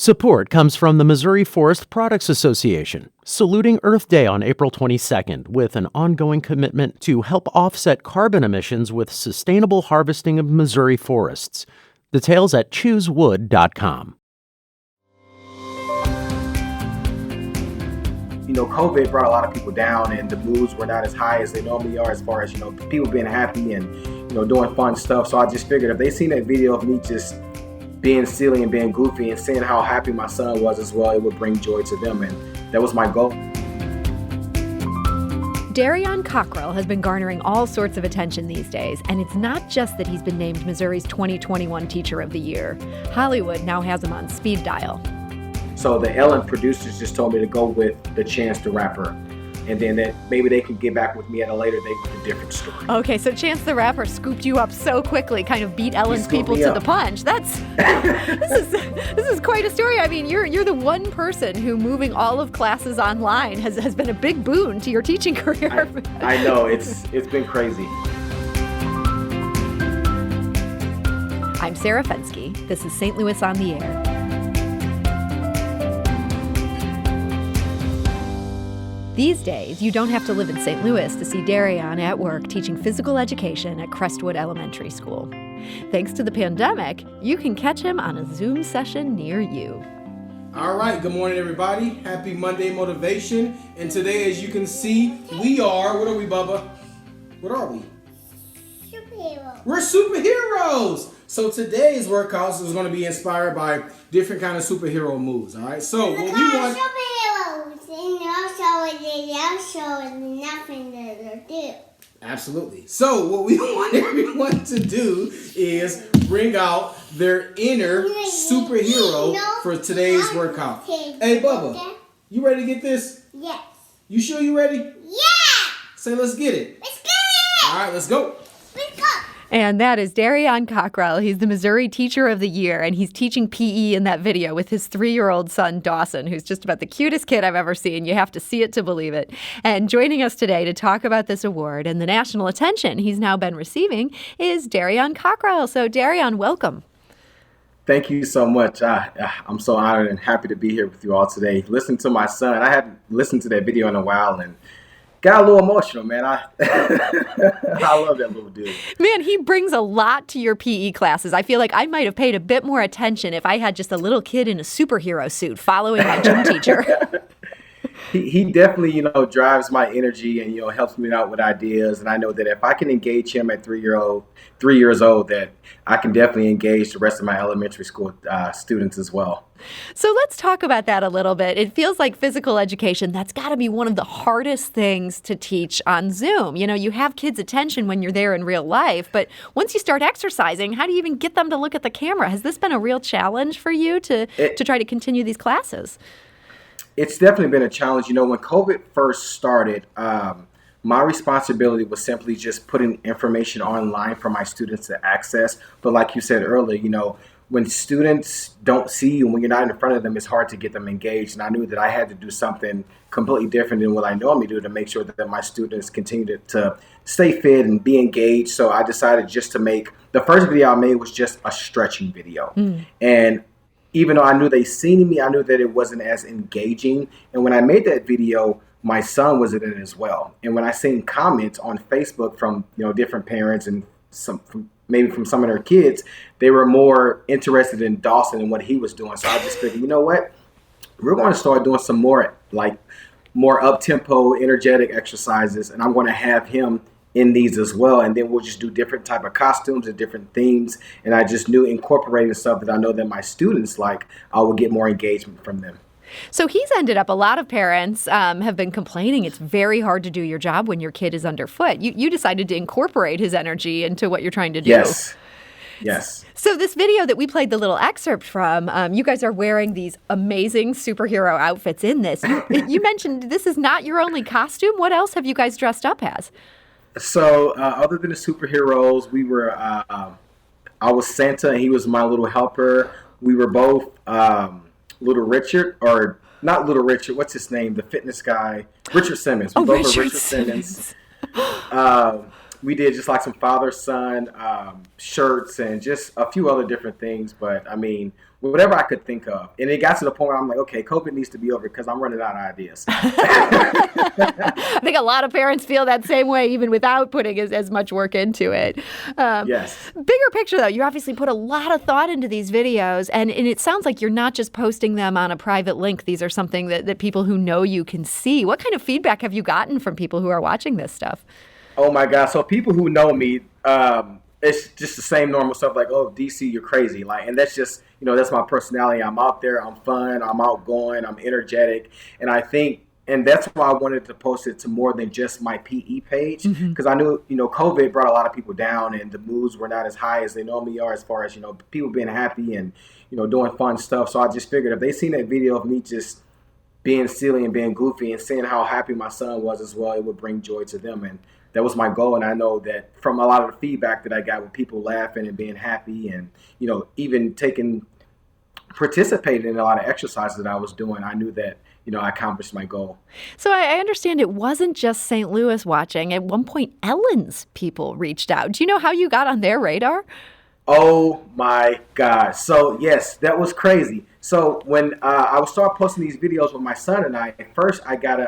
Support comes from the Missouri Forest Products Association, saluting Earth Day on April 22nd with an ongoing commitment to help offset carbon emissions with sustainable harvesting of Missouri forests. Details at choosewood.com. COVID brought a lot of people down, and the moods were not as high as they normally are as far as, people being happy and, doing fun stuff. So I just figured if they seen that video of me just being silly and being goofy and seeing how happy my son was as well, it would bring joy to them, and that was my goal. Darrion Cockrell has been garnering all sorts of attention these days, and it's not just that he's been named Missouri's 2021 Teacher of the Year. Hollywood now has him on speed dial. So the Ellen producers just told me to go with the Chance the Rapper, and then that maybe they can get back with me at a later date with a different story. Okay, so Chance the Rapper scooped you up so quickly, kind of beat Ellen's people to the punch. That's this is quite a story. I mean, you're the one person who moving all of classes online has been a big boon to your teaching career. I know, it's been crazy. I'm Sarah Fensky. This is St. Louis on the Air. These days, you don't have to live in St. Louis to see Darrion at work teaching physical education at Crestwood Elementary School. Thanks to the pandemic, you can catch him on a Zoom session near you. All right, good morning, everybody. Happy Monday Motivation. And today, as you can see, we are, what are we, Bubba? What are we? Superheroes. We're superheroes. So today's workouts is going to be inspired by different kind of superhero moves, all right? So what we want... And also nothing to do. Absolutely. So what we want everyone to do is bring out their inner superhero for today's workout. Hey, Bubba, you ready to get this? Yes. You sure you ready? Yeah. Say, let's get it. Let's get it. All right, let's go. Let's go. And that is Darrion Cockrell. He's the Missouri Teacher of the Year, and he's teaching PE in that video with his 3-year-old son, Dawson, who's just about the cutest kid I've ever seen. You have to see it to believe it. And joining us today to talk about this award and the national attention he's now been receiving is Darrion Cockrell. So, Darrion, welcome. Thank you so much. I'm so honored and happy to be here with you all today. Listen to my son. I hadn't listened to that video in a while, and got a little emotional, man. I love that little dude. Man, he brings a lot to your PE classes. I feel like I might have paid a bit more attention if I had just a little kid in a superhero suit following my gym teacher. He definitely, drives my energy and, helps me out with ideas. And I know that if I can engage him at 3 years old, that I can definitely engage the rest of my elementary school students as well. So let's talk about that a little bit. It feels like physical education, that's got to be one of the hardest things to teach on Zoom. You have kids' attention when you're there in real life, but once you start exercising, how do you even get them to look at the camera? Has this been a real challenge for you to try to continue these classes? It's definitely been a challenge. When COVID first started, my responsibility was simply just putting information online for my students to access. But like you said earlier, when students don't see you, when you're not in front of them, it's hard to get them engaged. And I knew that I had to do something completely different than what I normally do to make sure that my students continue to stay fit and be engaged. So I decided just to make, the first video I made was just a stretching video. And even though I knew they seen me, I knew that it wasn't as engaging. And when I made that video, my son was in it as well. And when I seen comments on Facebook from different parents and maybe from some of their kids, they were more interested in Dawson and what he was doing. So I just figured, you know what? We're going to start doing some more up-tempo, energetic exercises, and I'm going to have him in these as well. And then we'll just do different type of costumes and different themes. And I just knew incorporating stuff that I know that my students like, I will get more engagement from them. So he's ended up, a lot of parents have been complaining it's very hard to do your job when your kid is underfoot. You decided to incorporate his energy into what you're trying to do. Yes. So this video that we played the little excerpt from, you guys are wearing these amazing superhero outfits in this. You mentioned this is not your only costume. What else have you guys dressed up as? So other than the superheroes, we were, I was Santa and he was my little helper. We were both Little Richard, or not Little Richard, what's his name? The fitness guy, Richard Simmons. We both were Richard Simmons. we did just like some father-son shirts and just a few other different things. But I mean, whatever I could think of. And it got to the point where I'm like, okay, COVID needs to be over because I'm running out of ideas. I think a lot of parents feel that same way, even without putting as much work into it. Yes. Bigger picture, though, you obviously put a lot of thought into these videos, and it sounds like you're not just posting them on a private link. These are something that people who know you can see. What kind of feedback have you gotten from people who are watching this stuff? Oh, my God. So people who know me, it's just the same normal stuff like, oh, DC, you're crazy. Like, and that's just, that's my personality. I'm out there. I'm fun. I'm outgoing. I'm energetic. And I think, and that's why I wanted to post it to more than just my PE page. Because I knew, COVID brought a lot of people down and the moods were not as high as they normally are as far as, people being happy and, doing fun stuff. So I just figured if they seen that video of me just being silly and being goofy and seeing how happy my son was as well, it would bring joy to them. And that was my goal. And I know that from a lot of the feedback that I got with people laughing and being happy and, even participating in a lot of exercises that I was doing, I knew that, I accomplished my goal. So I understand it wasn't just St. Louis watching. At one point, Ellen's people reached out. Do you know how you got on their radar? Oh, my God. So, yes, that was crazy. So when I would start posting these videos with my son and I, at first I got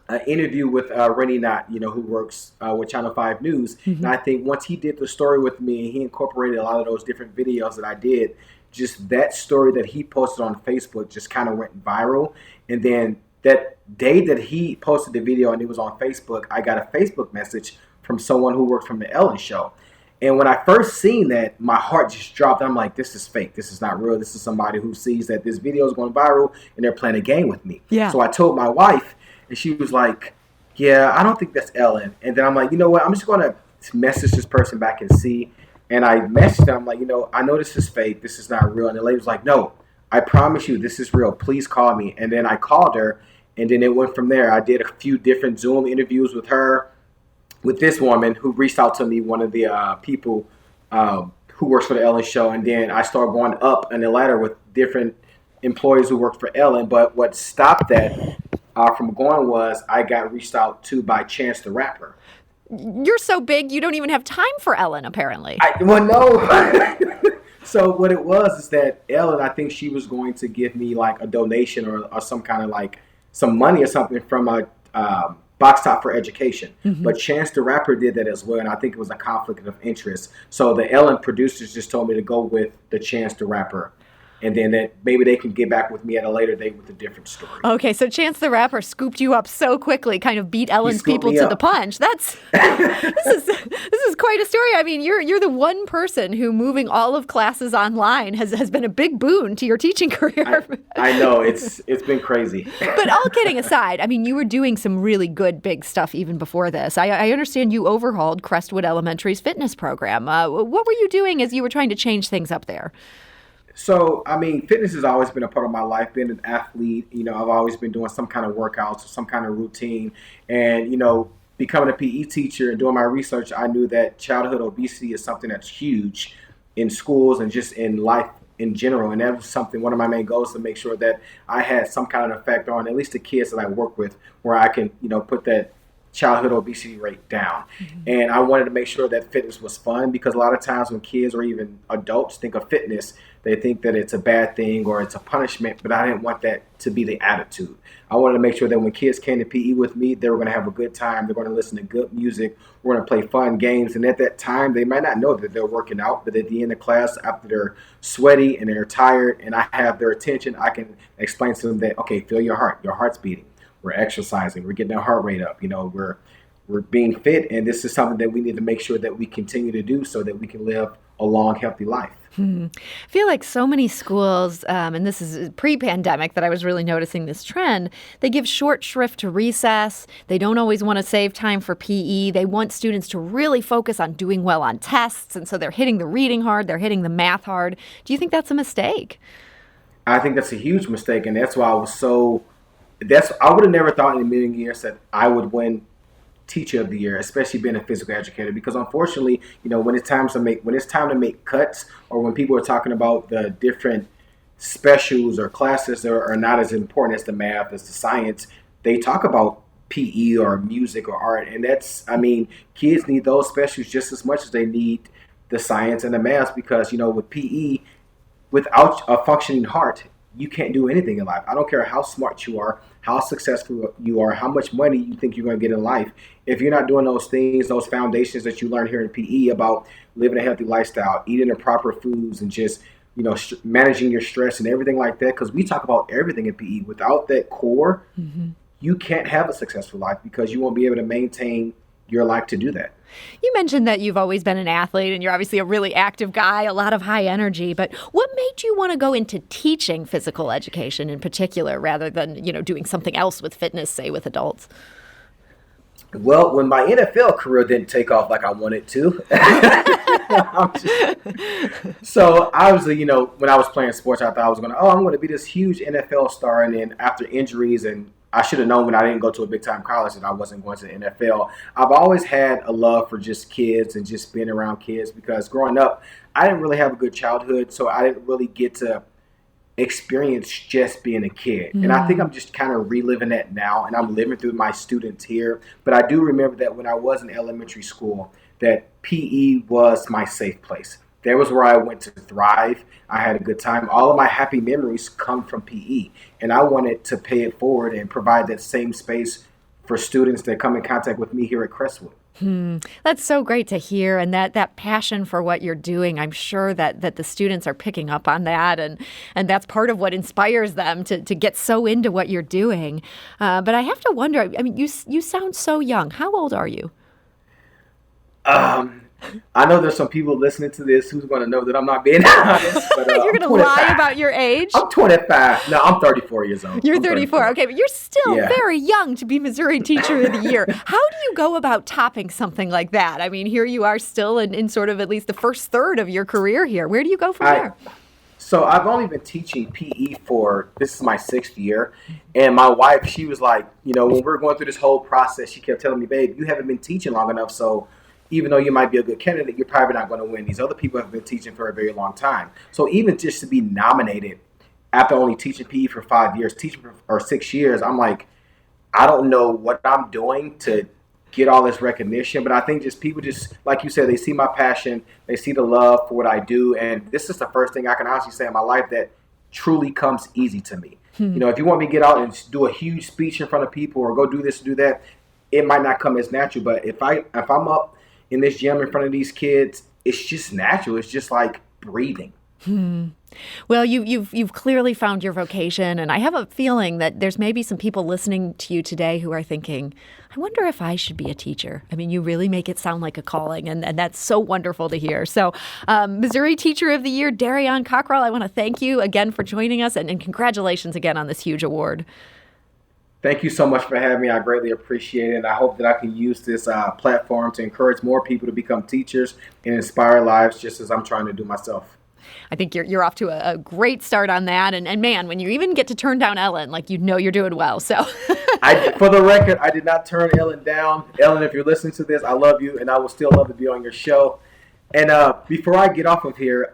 an interview with Rennie Knott, who works with Channel 5 News. And I think once he did the story with me and he incorporated a lot of those different videos that I did, just that story that he posted on Facebook just kind of went viral. And then that day that he posted the video and it was on Facebook, I got a Facebook message from someone who worked from the Ellen Show. And when I first seen that, my heart just dropped. I'm like, this is fake. This is not real. This is somebody who sees that this video is going viral and they're playing a game with me. Yeah. So I told my wife and she was like, yeah, I don't think that's Ellen. And then I'm like, you know what? I'm just going to message this person back and see. And I messaged them, like, I know this is fake. This is not real. And the lady was like, no, I promise you this is real. Please call me. And then I called her. And then it went from there. I did a few different Zoom interviews with her, with this woman who reached out to me, one of the people who works for the Ellen Show. And then I started going up in the ladder with different employees who worked for Ellen. But what stopped that from going was I got reached out to by Chance the Rapper. You're so big, you don't even have time for Ellen, apparently. No. So what it was is that Ellen, I think she was going to give me like a donation or some kind of like some money or something from a Box Top for Education. But Chance the Rapper did that as well, and I think it was a conflict of interest. So the Ellen producers just told me to go with the Chance the Rapper. And then that maybe they can get back with me at a later date with a different story. Okay, so Chance the Rapper scooped you up so quickly, kind of beat Ellen's people to the punch. This is quite a story. I mean, you're the one person who moving all of classes online has been a big boon to your teaching career. I know, it's been crazy. But all kidding aside, I mean, you were doing some really good big stuff even before this. I understand you overhauled Crestwood Elementary's fitness program. What were you doing as you were trying to change things up there? So, I mean, fitness has always been a part of my life. Being an athlete, I've always been doing some kind of workouts or some kind of routine. And, becoming a PE teacher and doing my research, I knew that childhood obesity is something that's huge in schools and just in life in general. And that was one of my main goals, to make sure that I had some kind of effect on at least the kids that I work with, where I can, put that childhood obesity rate down. And I wanted to make sure that fitness was fun, because a lot of times when kids or even adults think of fitness, they think that it's a bad thing or it's a punishment, but I didn't want that to be the attitude. I wanted to make sure that when kids came to PE with me, they were going to have a good time. They're going to listen to good music. We're going to play fun games. And at that time, they might not know that they're working out, but at the end of class, after they're sweaty and they're tired and I have their attention, I can explain to them that, okay, feel your heart. Your heart's beating. We're exercising. We're getting our heart rate up. We're being fit, and this is something that we need to make sure that we continue to do so that we can live a long, healthy life. I feel like so many schools, and this is pre-pandemic that I was really noticing this trend, they give short shrift to recess. They don't always want to save time for PE. They want students to really focus on doing well on tests, and so they're hitting the reading hard, they're hitting the math hard. Do you think that's a mistake? I think that's a huge mistake, and that's why I would have never thought in a million years that I would win Teacher of the Year, especially being a physical educator, because unfortunately, when it's time to make cuts, or when people are talking about the different specials or classes that are not as important as the math, as the science, they talk about PE or music or art. And kids need those specials just as much as they need the science and the math, because, with PE, without a functioning heart, you can't do anything in life. I don't care how smart you are, how successful you are, how much money you think you're going to get in life. If you're not doing those things, those foundations that you learn here in PE about living a healthy lifestyle, eating the proper foods, and just, managing your stress and everything like that, because we talk about everything in PE. Without that core, you can't have a successful life, because you won't be able to maintain your life to do that. You mentioned that you've always been an athlete and you're obviously a really active guy, a lot of high energy, but what made you want to go into teaching physical education in particular rather than, doing something else with fitness, say with adults? Well, when my NFL career didn't take off like I wanted to, so obviously, when I was playing sports, I thought I was I'm going to be this huge NFL star. And then after injuries, and I should have known when I didn't go to a big time college that I wasn't going to the NFL. I've always had a love for just kids and just being around kids, because growing up, I didn't really have a good childhood. So I didn't really get to experience just being a kid. And I think I'm just kind of reliving that now, and I'm living through my students here. But I do remember that when I was in elementary school, that PE was my safe place. That was where I went to thrive. I had a good time. All of my happy memories come from PE. And I wanted to pay it forward and provide that same space for students that come in contact with me here at Crestwood. That's so great to hear. And that passion for what you're doing, I'm sure that the students are picking up on that. And that's part of what inspires them to get so into what you're doing. But I have to wonder, you sound so young. How old are you? I know there's some people listening to this who's going to know that I'm not being honest. But, you're going to lie about your age? I'm 25. No, I'm 34 years old. You're 34. Okay, but you're still very young to be Missouri Teacher of the Year. How do you go about topping something like that? Here you are still in sort of at least the first third of your career here. Where do you go from there? So I've only been teaching PE this is my 6th year. And my wife, she was like, when we were going through this whole process, she kept telling me, babe, you haven't been teaching long enough, so even though you might be a good candidate, you're probably not going to win. These other people have been teaching for a very long time. So even just to be nominated after only teaching PE for 5 years, teaching for 6 years, I'm like, I don't know what I'm doing to get all this recognition. But I think just people like you said, they see my passion, they see the love for what I do. And this is the first thing I can honestly say in my life that truly comes easy to me. If you want me to get out and do a huge speech in front of people or go do this, do that, it might not come as natural. But if I'm up in this gym in front of these kids, it's just natural. It's just like breathing. Well, you've clearly found your vocation, and I have a feeling that there's maybe some people listening to you today who are thinking, I wonder if I should be a teacher. You really make it sound like a calling, and that's so wonderful to hear. So, Missouri Teacher of the Year, Darrion Cockrell, I want to thank you again for joining us, and congratulations again on this huge award. Thank you so much for having me. I greatly appreciate it. And I hope that I can use this platform to encourage more people to become teachers and inspire lives just as I'm trying to do myself. I think you're off to a great start on that. And man, when you even get to turn down Ellen, you're doing well. So for the record, I did not turn Ellen down. Ellen, if you're listening to this, I love you, and I will still love to be on your show. And before I get off of here,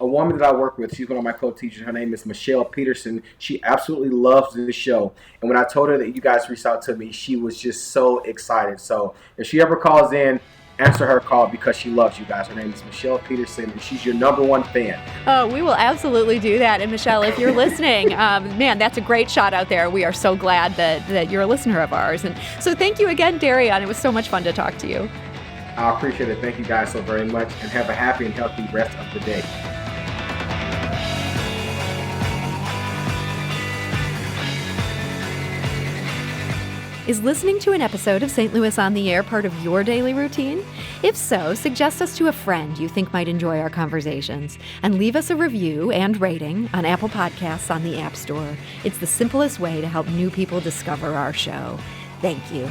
a woman that I work with, she's one of my co-teachers. Her name is Michelle Peterson. She absolutely loves this show. And when I told her that you guys reached out to me, she was just so excited. So if she ever calls in, answer her call because she loves you guys. Her name is Michelle Peterson, and she's your #1 fan. Oh, we will absolutely do that. And Michelle, if you're listening, man, that's a great shot out there. We are so glad that you're a listener of ours. And so thank you again, Darrion. It was so much fun to talk to you. I appreciate it. Thank you guys so very much, and have a happy and healthy rest of the day. Is listening to an episode of St. Louis on the Air part of your daily routine? If so, suggest us to a friend you think might enjoy our conversations, and leave us a review and rating on Apple Podcasts on the App Store. It's the simplest way to help new people discover our show. Thank you.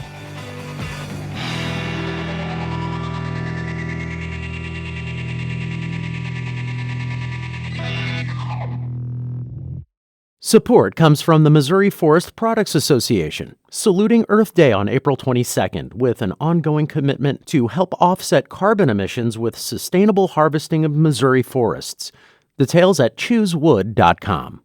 Support comes from the Missouri Forest Products Association, saluting Earth Day on April 22nd with an ongoing commitment to help offset carbon emissions with sustainable harvesting of Missouri forests. Details at choosewood.com.